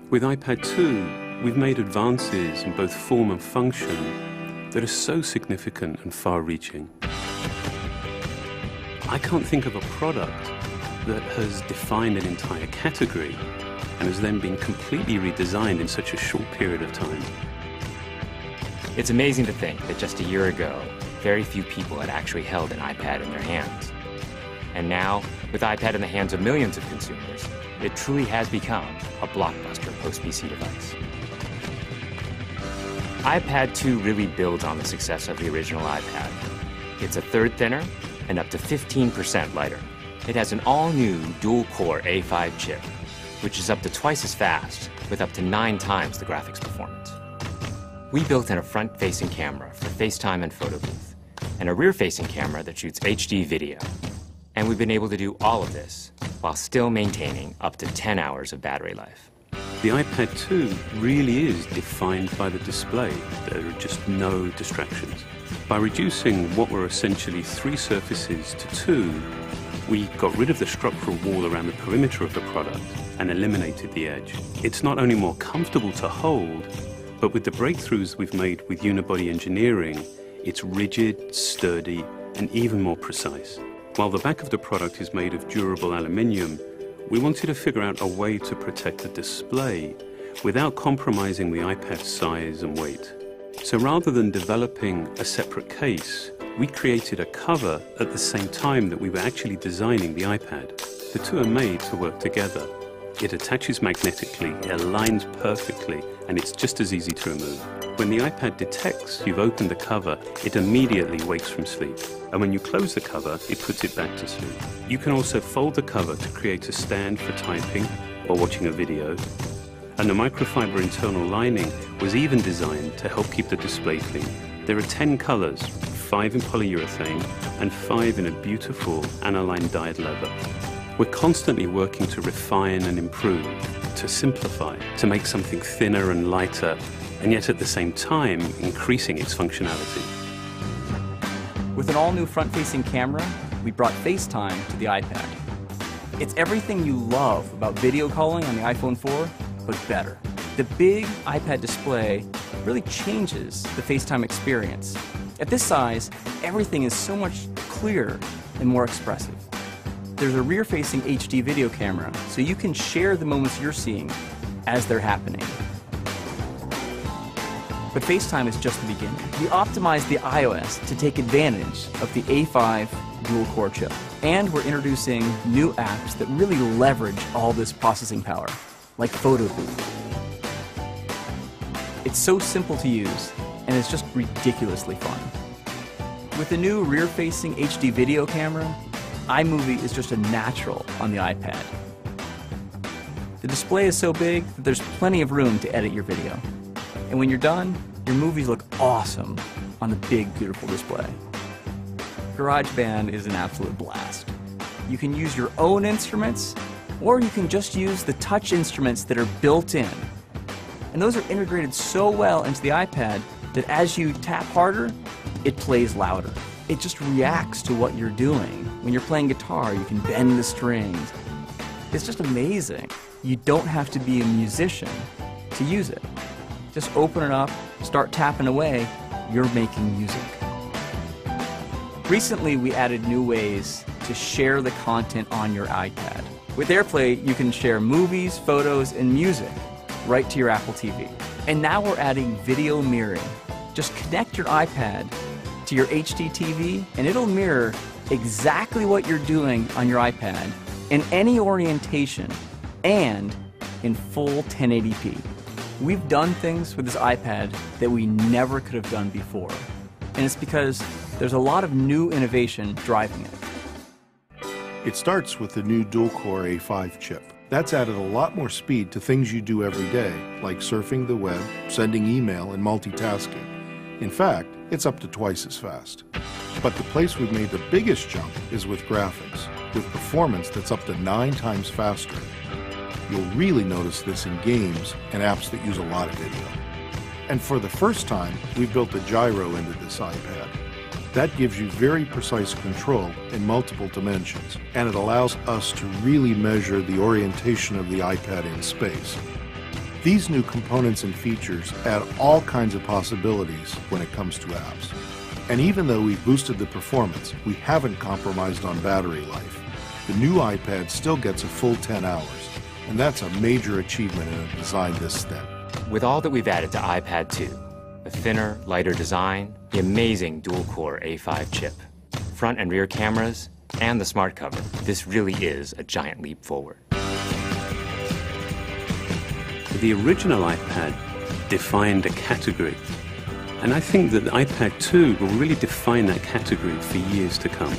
With iPad 2, we've made advances in both form and function that are so significant and far-reaching. I can't think of a product that has defined an entire category and has then been completely redesigned in such a short period of time. It's amazing to think that just a year ago, very few people had actually held an iPad in their hands. And now, with iPad in the hands of millions of consumers, it truly has become a blockbuster post-PC device. iPad 2 really builds on the success of the original iPad. It's a third thinner and up to 15% lighter. It has an all-new dual-core A5 chip, which is up to twice as fast, with up to 9 times the graphics performance. We built in a front-facing camera for FaceTime and photo booth, and a rear-facing camera that shoots HD video. And we've been able to do all of this while still maintaining up to 10 hours of battery life. The iPad 2 really is defined by the display. There are just no distractions. By reducing what were essentially 3 surfaces to 2, we got rid of the structural wall around the perimeter of the product and eliminated the edge. It's not only more comfortable to hold, but with the breakthroughs we've made with unibody engineering, it's rigid, sturdy, and even more precise. While the back of the product is made of durable aluminium, we wanted to figure out a way to protect the display without compromising the iPad's size and weight. So rather than developing a separate case, we created a cover at the same time that we were actually designing the iPad. The two are made to work together. It attaches magnetically, it aligns perfectly, and it's just as easy to remove. When the iPad detects you've opened the cover, it immediately wakes from sleep. And when you close the cover, it puts it back to sleep. You can also fold the cover to create a stand for typing or watching a video. And the microfiber internal lining was even designed to help keep the display clean. There are 10 colors, 5 in polyurethane and 5 in a beautiful aniline dyed leather. We're constantly working to refine and improve, to simplify, to make something thinner and lighter, and yet at the same time increasing its functionality. With an all-new front-facing camera, we brought FaceTime to the iPad. It's everything you love about video calling on the iPhone 4, but better. The big iPad display really changes the FaceTime experience. At this size, everything is so much clearer and more expressive. There's a rear-facing HD video camera, so you can share the moments you're seeing as they're happening. But FaceTime is just the beginning. We optimized the iOS to take advantage of the A5 dual-core chip. And we're introducing new apps that really leverage all this processing power, like Photo Booth. It's so simple to use, and it's just ridiculously fun. With the new rear-facing HD video camera, iMovie is just a natural on the iPad. The display is so big that there's plenty of room to edit your video. And when you're done, your movies look awesome on the big, beautiful display. GarageBand is an absolute blast. You can use your own instruments, or you can just use the touch instruments that are built in. And those are integrated so well into the iPad that as you tap harder, it plays louder. It just reacts to what you're doing. When you're playing guitar, you can bend the strings. It's just amazing. You don't have to be a musician to use it. Just open it up, start tapping away, you're making music. Recently, we added new ways to share the content on your iPad. With AirPlay, you can share movies, photos, and music right to your Apple TV. And now we're adding video mirroring. Just connect your iPad to your HD TV, and it'll mirror exactly what you're doing on your iPad in any orientation and in full 1080p. We've done things with this iPad that we never could have done before. And it's because there's a lot of new innovation driving it. It starts with the new dual-core A5 chip. That's added a lot more speed to things you do every day, like surfing the web, sending email, and multitasking. In fact, it's up to twice as fast. But the place we've made the biggest jump is with graphics, with performance that's up to 9 times faster. You'll really notice this in games and apps that use a lot of video. And for the first time, we've built a gyro into this iPad. That gives you very precise control in multiple dimensions, and it allows us to really measure the orientation of the iPad in space. These new components and features add all kinds of possibilities when it comes to apps. And even though we've boosted the performance, we haven't compromised on battery life. The new iPad still gets a full 10 hours, and that's a major achievement in a design this thin. With all that we've added to iPad 2, the thinner, lighter design, the amazing dual-core A5 chip, front and rear cameras, and the smart cover, this really is a giant leap forward. The original iPad defined a category, and I think that the iPad 2 will really define that category for years to come.